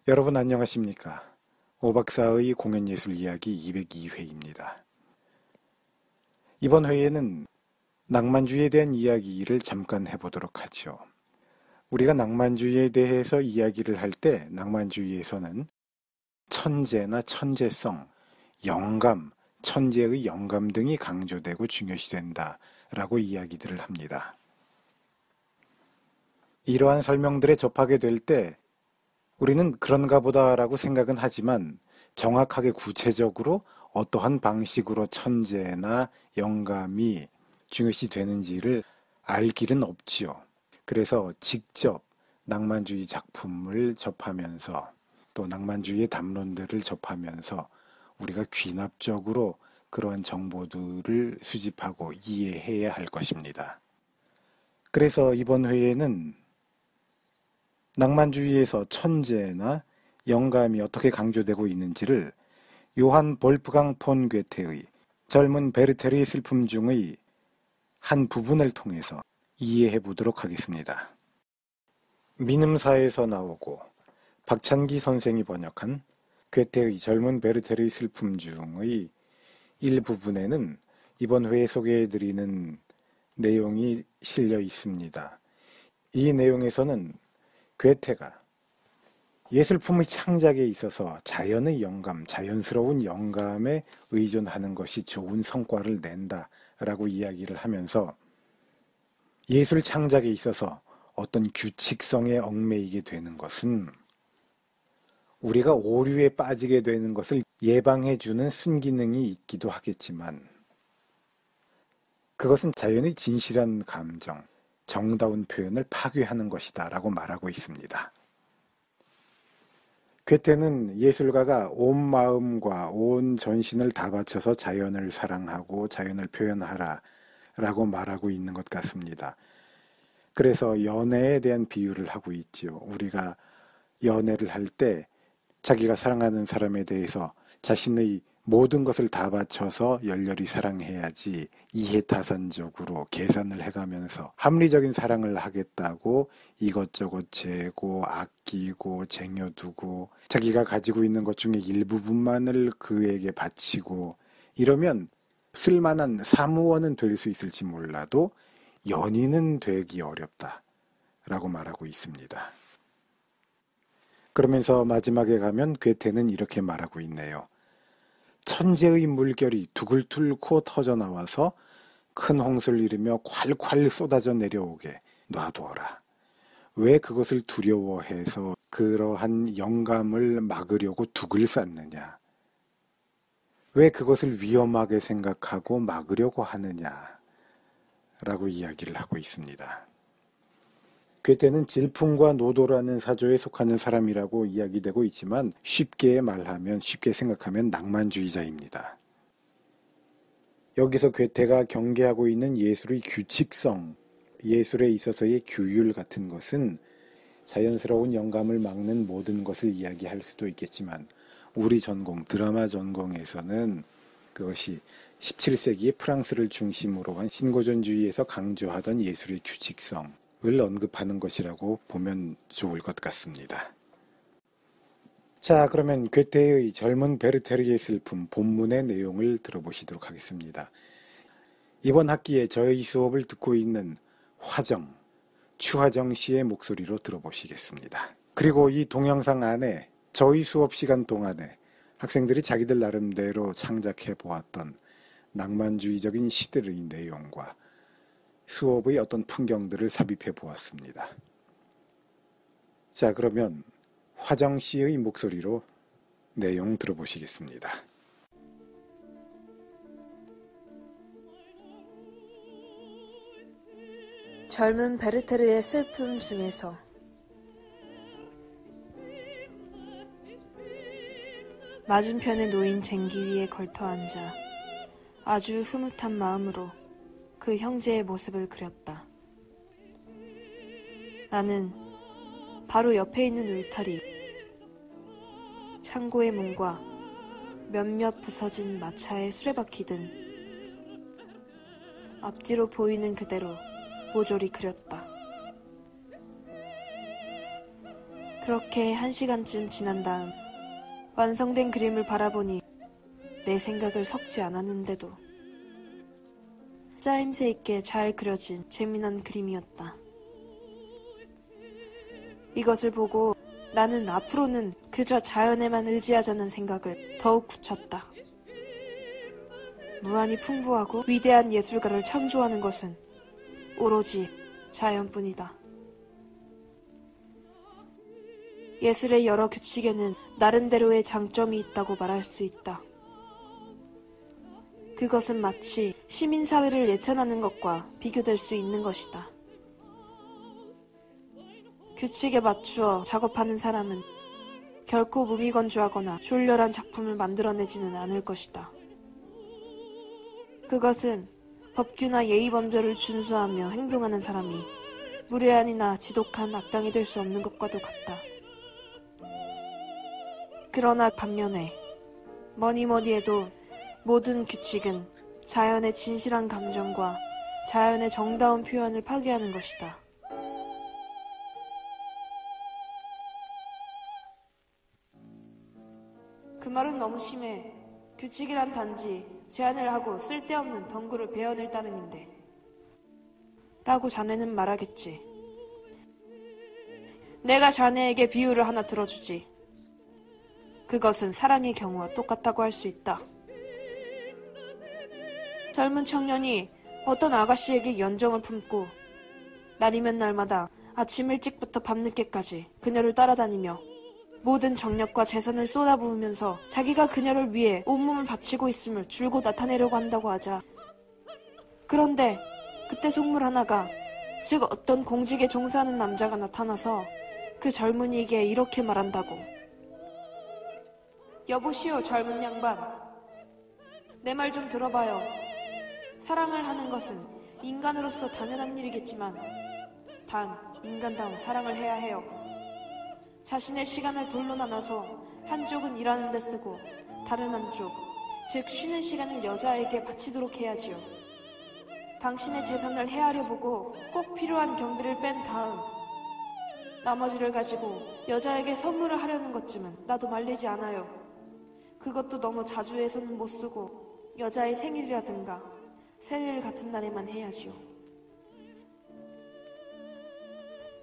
여러분 안녕하십니까? 오박사의 공연예술 이야기 202회입니다. 이번 회에는 낭만주의에 대한 이야기를 잠깐 해보도록 하죠. 우리가 낭만주의에 대해서 이야기를 할 때 낭만주의에서는 천재나 천재성, 영감, 천재의 영감 등이 강조되고 중요시된다라고 이야기들을 합니다. 이러한 설명들에 접하게 될 때 우리는 그런가 보다라고 생각은 하지만 정확하게 구체적으로 어떠한 방식으로 천재나 영감이 중요시 되는지를 알 길은 없지요. 그래서 직접 낭만주의 작품을 접하면서 또 낭만주의의 담론들을 접하면서 우리가 귀납적으로 그러한 정보들을 수집하고 이해해야 할 것입니다. 그래서 이번 회에는 낭만주의에서 천재나 영감이 어떻게 강조되고 있는지를 요한 볼프강 폰 괴테의 젊은 베르테르의 슬픔 중의 한 부분을 통해서 이해해 보도록 하겠습니다. 민음사에서 나오고 박찬기 선생이 번역한 괴테의 젊은 베르테르의 슬픔 중의 일부분에는 이번 회에 소개해드리는 내용이 실려 있습니다. 이 내용에서는 괴테가 예술품의 창작에 있어서 자연의 영감, 자연스러운 영감에 의존하는 것이 좋은 성과를 낸다라고 이야기를 하면서 예술 창작에 있어서 어떤 규칙성에 얽매이게 되는 것은 우리가 오류에 빠지게 되는 것을 예방해주는 순기능이 있기도 하겠지만 그것은 자연의 진실한 감정, 정다운 표현을 파괴하는 것이다 라고 말하고 있습니다. 괴테는 예술가가 온 마음과 온 전신을 다 바쳐서 자연을 사랑하고 자연을 표현하라 라고 말하고 있는 것 같습니다. 그래서 연애에 대한 비유를 하고 있지요. 우리가 연애를 할 때 자기가 사랑하는 사람에 대해서 자신의 모든 것을 다 바쳐서 열렬히 사랑해야지 이해타산적으로 계산을 해가면서 합리적인 사랑을 하겠다고 이것저것 재고 아끼고 쟁여두고 자기가 가지고 있는 것 중에 일부분만을 그에게 바치고 이러면 쓸만한 사무원은 될 수 있을지 몰라도 연인은 되기 어렵다라고 말하고 있습니다. 그러면서 마지막에 가면 괴테는 이렇게 말하고 있네요. 천재의 물결이 둑을 뚫고 터져나와서 큰 홍수를 이루며 콸콸 쏟아져 내려오게 놔두어라. 왜 그것을 두려워해서 그러한 영감을 막으려고 둑을 쌓느냐? 왜 그것을 위험하게 생각하고 막으려고 하느냐? 라고 이야기를 하고 있습니다. 괴테는 질풍과 노도라는 사조에 속하는 사람이라고 이야기되고 있지만 쉽게 말하면 쉽게 생각하면 낭만주의자입니다. 여기서 괴테가 경계하고 있는 예술의 규칙성, 예술에 있어서의 규율 같은 것은 자연스러운 영감을 막는 모든 것을 이야기할 수도 있겠지만 우리 전공, 드라마 전공에서는 그것이 17세기의 프랑스를 중심으로 한 신고전주의에서 강조하던 예술의 규칙성 을 언급하는 것이라고 보면 좋을 것 같습니다. 자, 그러면 괴테의 젊은 베르테르의 슬픔 본문의 내용을 들어보시도록 하겠습니다. 이번 학기에 저희 수업을 듣고 있는 화정, 추화정 씨의 목소리로 들어보시겠습니다. 그리고 이 동영상 안에 저희 수업 시간 동안에 학생들이 자기들 나름대로 창작해 보았던 낭만주의적인 시들의 내용과 수업의 어떤 풍경들을 삽입해 보았습니다. 자, 그러면 화정 씨의 목소리로 내용 들어보시겠습니다. 젊은 베르테르의 슬픔 중에서 맞은편에 놓인 쟁기 위에 걸터 앉아 아주 흐뭇한 마음으로 그 형제의 모습을 그렸다. 나는 바로 옆에 있는 울타리, 창고의 문과 몇몇 부서진 마차의 수레바퀴 등 앞뒤로 보이는 그대로 모조리 그렸다. 그렇게 1시간쯤 지난 다음 완성된 그림을 바라보니 내 생각을 섞지 않았는데도 짜임새 있게 잘 그려진 재미난 그림이었다. 이것을 보고 나는 앞으로는 그저 자연에만 의지하자는 생각을 더욱 굳혔다. 무한히 풍부하고 위대한 예술가를 창조하는 것은 오로지 자연뿐이다. 예술의 여러 규칙에는 나름대로의 장점이 있다고 말할 수 있다. 그것은 마치 시민사회를 예찬하는 것과 비교될 수 있는 것이다. 규칙에 맞추어 작업하는 사람은 결코 무미건조하거나 졸렬한 작품을 만들어내지는 않을 것이다. 그것은 법규나 예의범절을 준수하며 행동하는 사람이 무례한이나 지독한 악당이 될 수 없는 것과도 같다. 그러나 반면에 뭐니 해도 모든 규칙은 자연의 진실한 감정과 자연의 정다운 표현을 파괴하는 것이다. 그 말은 너무 심해. 규칙이란 단지 제한을 하고 쓸데없는 덩굴을 베어낼 따름인데 라고 자네는 말하겠지. 내가 자네에게 비유를 하나 들어주지. 그것은 사랑의 경우와 똑같다고 할 수 있다. 젊은 청년이 어떤 아가씨에게 연정을 품고 날이면 날마다 아침 일찍부터 밤늦게까지 그녀를 따라다니며 모든 정력과 재산을 쏟아부으면서 자기가 그녀를 위해 온몸을 바치고 있음을 줄곧 나타내려고 한다고 하자. 그런데 그때 속물 하나가, 즉 어떤 공직에 종사하는 남자가 나타나서 그 젊은이에게 이렇게 말한다고. 여보시오, 젊은 양반. 내 말 좀 들어봐요. 사랑을 하는 것은 인간으로서 당연한 일이겠지만 단 인간다운 사랑을 해야 해요. 자신의 시간을 돌로 나눠서 한쪽은 일하는 데 쓰고 다른 한쪽, 즉 쉬는 시간을 여자에게 바치도록 해야지요. 당신의 재산을 헤아려 보고 꼭 필요한 경비를 뺀 다음 나머지를 가지고 여자에게 선물을 하려는 것쯤은 나도 말리지 않아요. 그것도 너무 자주 해서는 못 쓰고 여자의 생일이라든가 생일 같은 날에만 해야지요.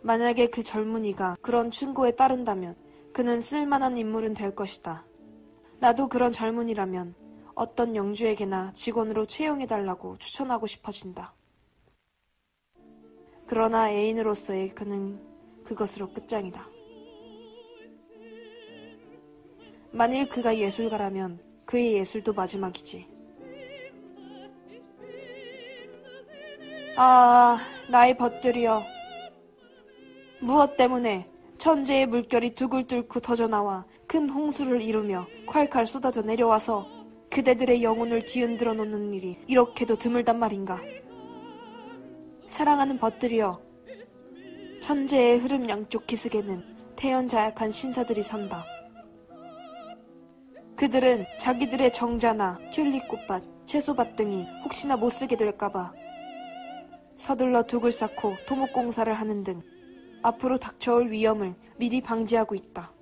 만약에 그 젊은이가 그런 충고에 따른다면 그는 쓸만한 인물은 될 것이다. 나도 그런 젊은이라면 어떤 영주에게나 직원으로 채용해달라고 추천하고 싶어진다. 그러나 애인으로서의 그는 그것으로 끝장이다. 만일 그가 예술가라면 그의 예술도 마지막이지. 아, 나의 벗들이여. 무엇 때문에 천재의 물결이 둑을 뚫고 터져나와 큰 홍수를 이루며 콸콸 쏟아져 내려와서 그대들의 영혼을 뒤흔들어 놓는 일이 이렇게도 드물단 말인가. 사랑하는 벗들이여, 천재의 흐름 양쪽 기슭에는 태연자약한 신사들이 산다. 그들은 자기들의 정자나 튤립꽃밭, 채소밭 등이 혹시나 못쓰게 될까봐 서둘러 둑을 쌓고 토목공사를 하는 등 앞으로 닥쳐올 위험을 미리 방지하고 있다.